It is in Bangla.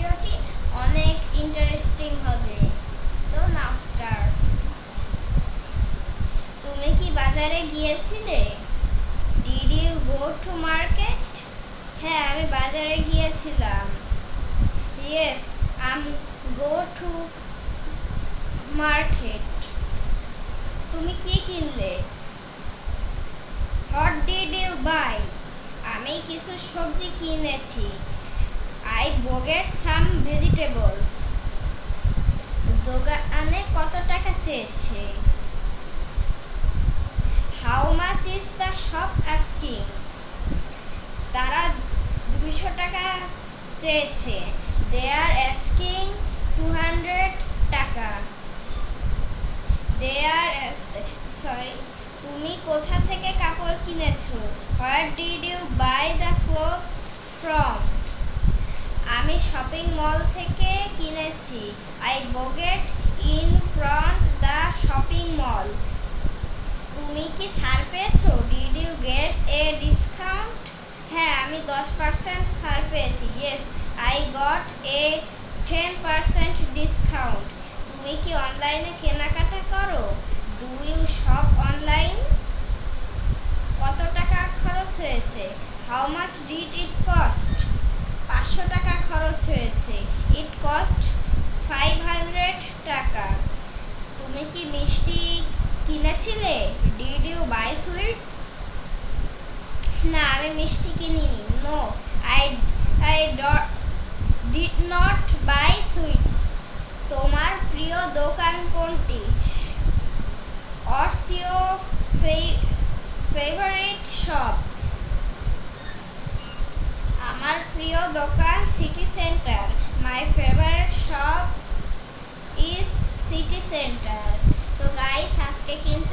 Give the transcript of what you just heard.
ভিডিওটি অনেক ইন্টারেস্টিং হবে। তো নাও স্টার্ট। তুমি কি বাজারে গিয়েছিলে? Did you go to market? হ্যাঁ, আমি বাজারে গিয়েছিলাম। Yes, I'm go to market. তুমি কি কিনলে? What did you buy? আমি কিছু সবজি কিনেছি। I bought some vegetables. দোকানে কত টাকা চেয়েছে? How much is the shop asking? তারা 200 টাকা চেয়েছে। দে আর আস্কিং 200 টাকা। তুমি কোথা থেকে কাপড় কিনেছো? Where did you buy the clothes from? আমি শপিং মল থেকে কিনেছি। I bought in front the shopping mall. তুমি কি ছাড় পেয়েছো? Did you get a discount? হ্যাঁ, আমি 10% ছাড় পেয়েছি। Yes, I got a 10% discount. তুমি কি অনলাইনে কেনাকাটা করো? Do you shop online? কত টাকা খরচ হয়েছে? How much did it cost? 500 টাকা খরচ হয়েছে। ইট কস্ট 500 টাকা। তুমি কি মিষ্টি কিনেছিলে? Did you buy sweets? না, আমি মিষ্টি কিনিনি। No, I did not buy sweets. তোমার প্রিয় দোকান কোনটি? What's your favourite shop? আমার প্রিয় দোকান city centre. My favourite shop is city centre. তো গাইস, আজকে কিন্তু